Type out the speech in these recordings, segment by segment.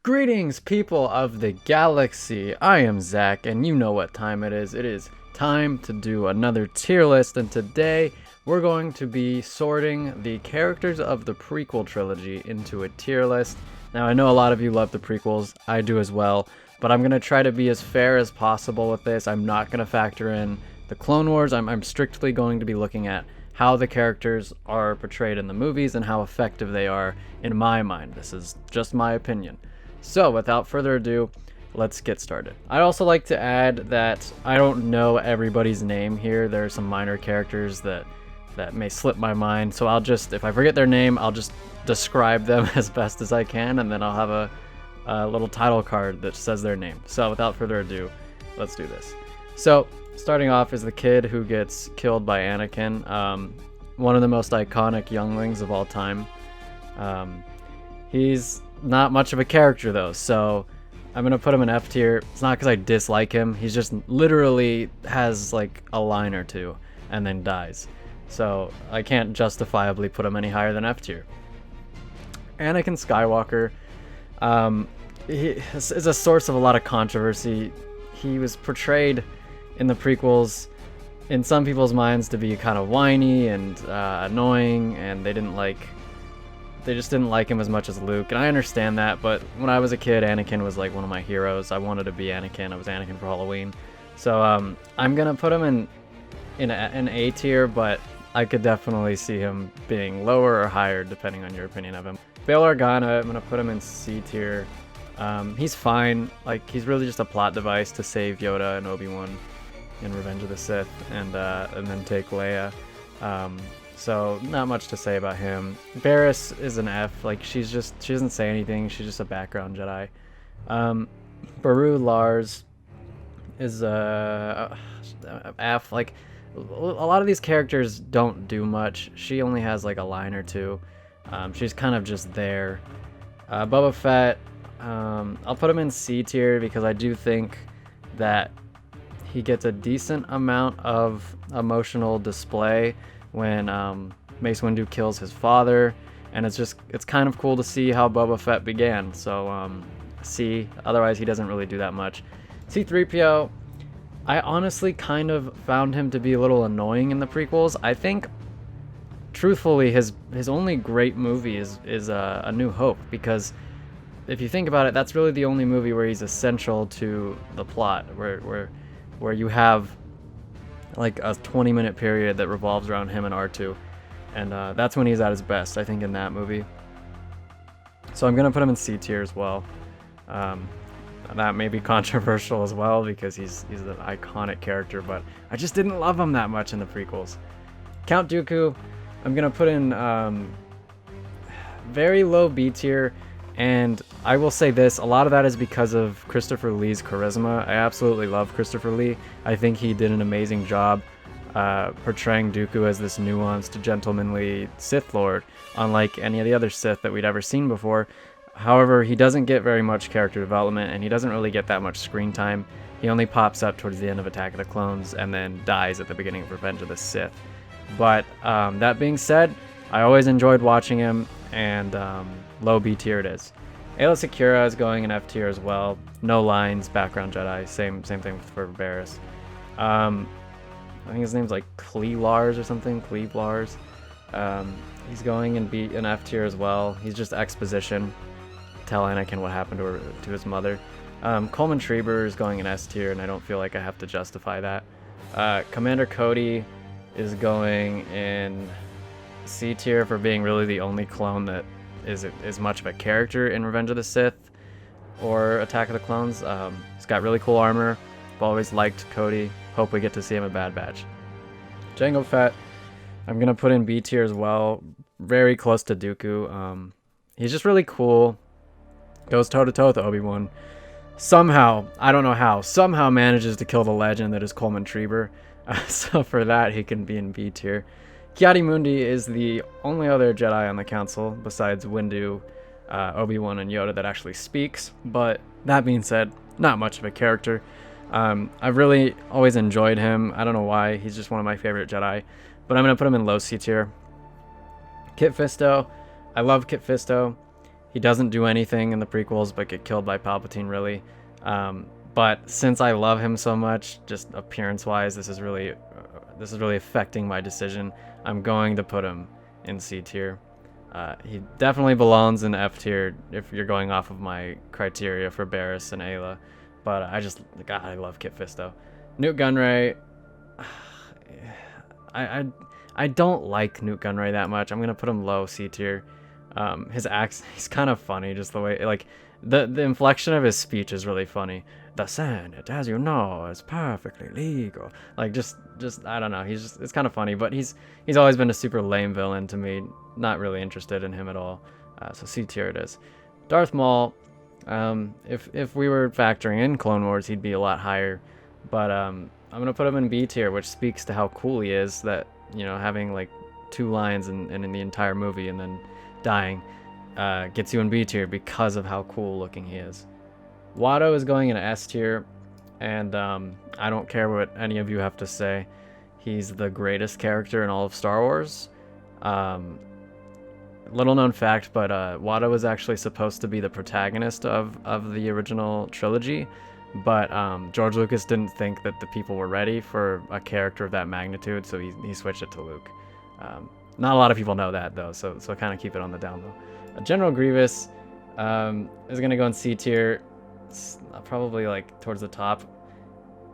Greetings, people of the galaxy. I am Zach, and you know what time it is. It is time to do another tier list, and today we're going to be sorting the characters of the prequel trilogy into a tier list. Now, I know a lot of you love the prequels. I do as well, but I'm going to try to be as fair as possible with this. I'm not going to factor in the Clone Wars. I'm strictly going to be looking at how the characters are portrayed in the movies and how effective they are in my mind. This is just my opinion. So, without further ado, let's get started. I'd also like to add that I don't know everybody's name here. There are some minor characters that may slip my mind, so I'll just, if I forget their name, I'll just describe them as best as I can, and then I'll have a little title card that says their name. So, without further ado, let's do this. So, starting off is the kid who gets killed by Anakin, one of the most iconic younglings of all time. He's not much of a character though, so I'm gonna put him in F tier. It's not because I dislike him, he's just literally has like a line or two and then dies, so I can't justifiably put him any higher than F tier. Anakin Skywalker he is a source of a lot of controversy. He was portrayed in the prequels in some people's minds to be kind of whiny and annoying, and they just didn't like him as much as Luke, and I understand that, but when I was a kid, Anakin was like one of my heroes. I wanted to be Anakin. I was Anakin for Halloween. So I'm gonna put him in an A tier, but I could definitely see him being lower or higher depending on your opinion of him. Bail Organa, I'm gonna put him in C tier. He's fine. Like, he's really just a plot device to save Yoda and Obi-Wan in Revenge of the Sith, and then take Leia. So not much to say about him. Barriss is an F. Like, she doesn't say anything. She's just a background Jedi. Beru Lars is a F. Like, a lot of these characters don't do much. She only has like a line or two. She's kind of just there. Boba Fett, I'll put him in C tier because I do think that he gets a decent amount of emotional display when Mace Windu kills his father, and it's kind of cool to see how Boba Fett began. So C. Otherwise, he doesn't really do that much. C-3PO, I honestly kind of found him to be a little annoying in the prequels. I think, truthfully, his only great movie is A New Hope, because if you think about it, that's really the only movie where he's essential to the plot, where you have like a 20-minute period that revolves around him and R2, and that's when he's at his best, I think, in that movie. So I'm gonna put him in C tier as well. That may be controversial as well because he's an iconic character, but I just didn't love him that much in the prequels. Count Dooku, I'm gonna put in very low B tier. And I will say this, a lot of that is because of Christopher Lee's charisma. I absolutely love Christopher Lee. I think he did an amazing job portraying Dooku as this nuanced, gentlemanly Sith Lord, unlike any of the other Sith that we'd ever seen before. However, he doesn't get very much character development, and he doesn't really get that much screen time. He only pops up towards the end of Attack of the Clones and then dies at the beginning of Revenge of the Sith. But that being said, I always enjoyed watching him, and low B tier it is. Aayla Secura is going in F tier as well. No lines, background Jedi. Same thing for Barriss. I think his name's like Clee Lars or something. Cleve Lars. He's going in F tier as well. He's just exposition. Tell Anakin what happened to his mother. Coleman Treber is going in S tier, and I don't feel like I have to justify that. Commander Cody is going in C tier for being really the only clone that is much of a character in Revenge of the Sith or Attack of the Clones. He's got really cool armor. I've always liked Cody. Hope we get to see him at Bad Batch. Jango Fett, I'm gonna put in B tier as well. Very close to Dooku. He's just really cool. Goes toe to toe with Obi-Wan. Somehow, I don't know how, somehow manages to kill the legend that is Coleman Treber. So for that, he can be in B tier. Ki-Adi-Mundi is the only other Jedi on the council besides Windu, Obi-Wan, and Yoda that actually speaks. But that being said, not much of a character. I've really always enjoyed him. I don't know why. He's just one of my favorite Jedi. But I'm going to put him in low C tier. Kit Fisto. I love Kit Fisto. He doesn't do anything in the prequels but get killed by Palpatine, really. But since I love him so much, just appearance-wise, this is really affecting my decision. I'm going to put him in C tier. He definitely belongs in F tier if you're going off of my criteria for Barriss and Ayla. But God, I love Kit Fisto. Newt Gunray, I don't like Newt Gunray that much. I'm gonna put him low C tier. His accent, he's kind of funny, just the way, like, the inflection of his speech is really funny. The Senate, as you know, is perfectly legal. Like, just I don't know. It's kind of funny, but he's always been a super lame villain to me. Not really interested in him at all. So C tier it is. Darth Maul, if we were factoring in Clone Wars, he'd be a lot higher. But I'm gonna put him in B tier, which speaks to how cool he is. That, you know, having like 2 lines in the entire movie and then dying gets you in B tier because of how cool looking he is. Watto is going in S tier, and I don't care what any of you have to say. He's the greatest character in all of Star Wars. Little known fact, but Watto was actually supposed to be the protagonist of the original trilogy, but George Lucas didn't think that the people were ready for a character of that magnitude, so he switched it to Luke. Not a lot of people know that, though, so kind of keep it on the down low. General Grievous is going to go in C tier. It's probably like towards the top.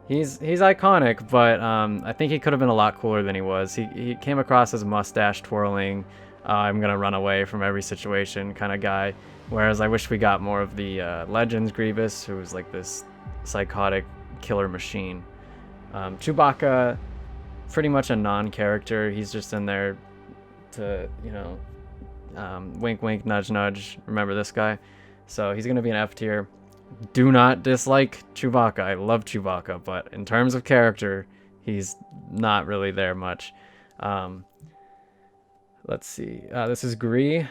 He's iconic, but I think he could have been a lot cooler than he was. He came across as mustache twirling, I'm gonna run away from every situation kind of guy, whereas I wish we got more of the Legends Grievous, who was like this psychotic killer machine. Chewbacca, pretty much a non-character. He's just in there to, you know, wink wink, nudge nudge, remember this guy. So he's gonna be an F tier. Do not dislike Chewbacca. I love Chewbacca, but in terms of character, he's not really there much. Let's see. This is Gree.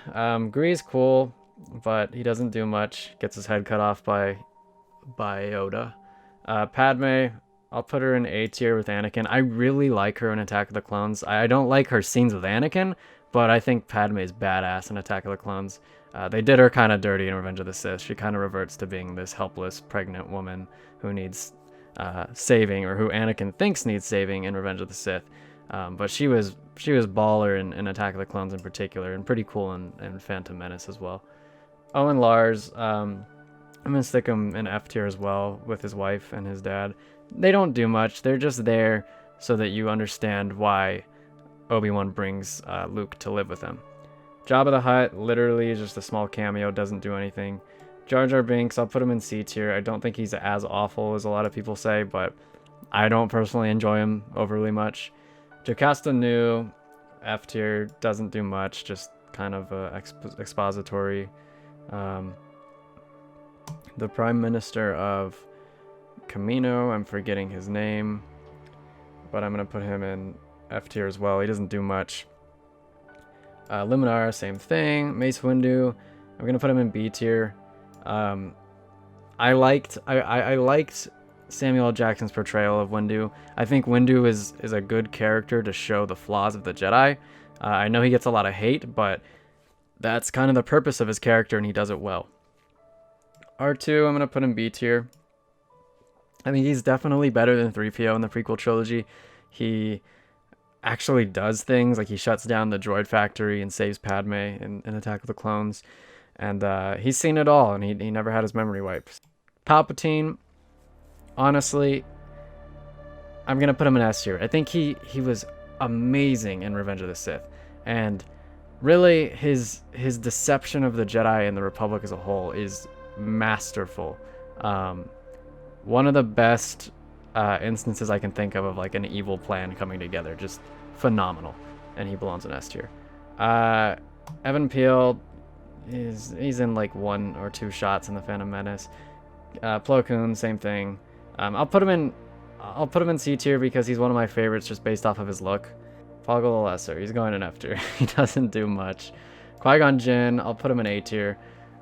Gree's cool, but he doesn't do much. Gets his head cut off by Yoda. Padme, I'll put her in A tier with Anakin. I really like her in Attack of the Clones. I don't like her scenes with Anakin, but I think Padme is badass in Attack of the Clones. They did her kind of dirty in Revenge of the Sith. She kind of reverts to being this helpless, pregnant woman who needs saving, or who Anakin thinks needs saving in Revenge of the Sith. But she was baller in Attack of the Clones in particular, and pretty cool in Phantom Menace as well. Owen Lars, I'm gonna stick him in F tier as well with his wife and his dad. They don't do much. They're just there so that you understand why Obi-Wan brings Luke to live with him. Jabba the Hutt, literally just a small cameo, doesn't do anything. Jar Jar Binks, I'll put him in C tier. I don't think he's as awful as a lot of people say, but I don't personally enjoy him overly much. Jocasta Nu, F tier, doesn't do much, just kind of expository. The Prime Minister of Camino, I'm forgetting his name, but I'm going to put him in F tier as well. He doesn't do much. Luminara, same thing. Mace Windu, I'm going to put him in B tier. I liked Samuel L. Jackson's portrayal of Windu. I think Windu is a good character to show the flaws of the Jedi. I know he gets a lot of hate, but that's kind of the purpose of his character, and he does it well. R2, I'm going to put in B tier. I think he's definitely better than 3PO in the prequel trilogy. He actually does things, like he shuts down the droid factory and saves Padme in Attack of the Clones. And he's seen it all, and he never had his memory wiped. Palpatine, honestly, I'm going to put him in S tier. I think he was amazing in Revenge of the Sith. And really, his deception of the Jedi and the Republic as a whole is masterful. One of the best instances I can think of like an evil plan coming together. Just phenomenal. And he belongs in S tier. Evan Peel, he's in like 1 or 2 shots in the Phantom Menace. Plo Koon, same thing. I'll put him in C tier because he's one of my favorites just based off of his look. Poggle the Lesser, he's going in F tier. He doesn't do much. Qui-Gon Jinn, I'll put him in A tier.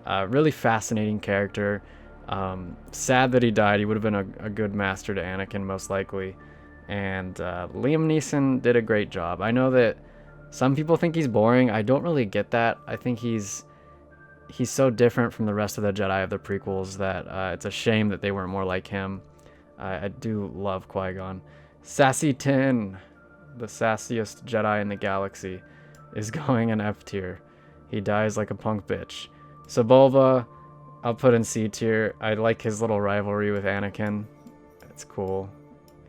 Really fascinating character. Sad that he died. He would have been a good master to Anakin, most likely. And Liam Neeson did a great job. I know that some people think he's boring. I don't really get that. I think he's he's so different from the rest of the Jedi of the prequels that it's a shame that they weren't more like him. I do love Qui-Gon. Sassy Tin, the sassiest Jedi in the galaxy, is going in F tier. He dies like a punk bitch. Sebulba, I'll put in C tier. I like his little rivalry with Anakin. It's cool.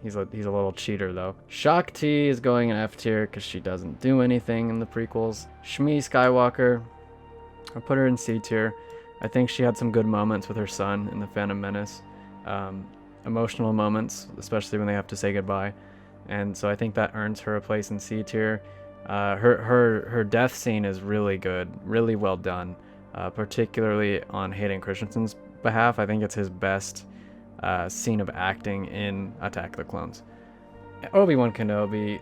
He's a little cheater though. Shaak Ti is going in F tier because she doesn't do anything in the prequels. Shmi Skywalker, I'll put her in C tier. I think she had some good moments with her son in The Phantom Menace. Emotional moments, especially when they have to say goodbye. And so I think that earns her a place in C tier. Her death scene is really good, really well done, particularly on Hayden Christensen's behalf. I think it's his best scene of acting in Attack of the Clones. Obi-Wan Kenobi,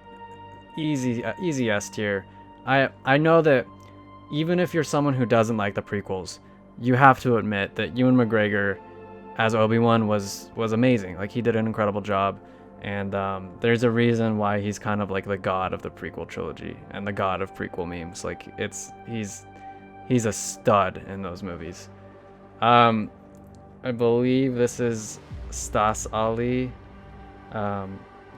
easy S tier. I know that even if you're someone who doesn't like the prequels, you have to admit that Ewan McGregor as Obi-Wan was amazing. Like, he did an incredible job, and there's a reason why he's kind of like the god of the prequel trilogy and the god of prequel memes. Like, he's a stud in those movies. I believe this is Stas Ali.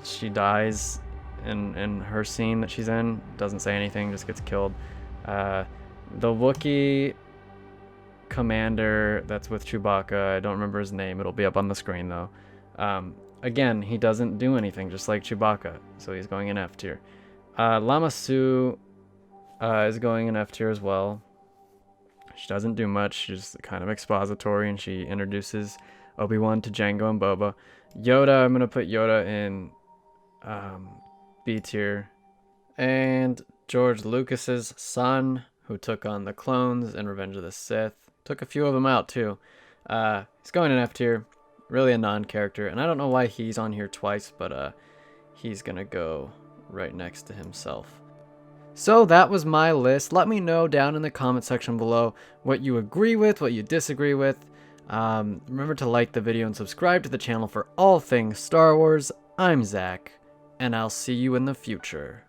She dies in her scene that she's in. Doesn't say anything, just gets killed. The Wookiee commander that's with Chewbacca, I don't remember his name. It'll be up on the screen though. Again, he doesn't do anything, just like Chewbacca, so he's going in F tier. Lama Su is going in F tier as well. She doesn't do much. She's kind of expository, and she introduces Obi-Wan to Jango and Boba. Yoda, I'm gonna put Yoda in B tier. And George Lucas's son, who took on the clones in Revenge of the Sith, took a few of them out too. He's going in F tier. Really a non-character, and I don't know why he's on here twice, but he's gonna go right next to himself. So that was my list. Let me know down in the comment section below what you agree with, what you disagree with. Remember to like the video and subscribe to the channel for all things Star Wars. I'm Zach, and I'll see you in the future.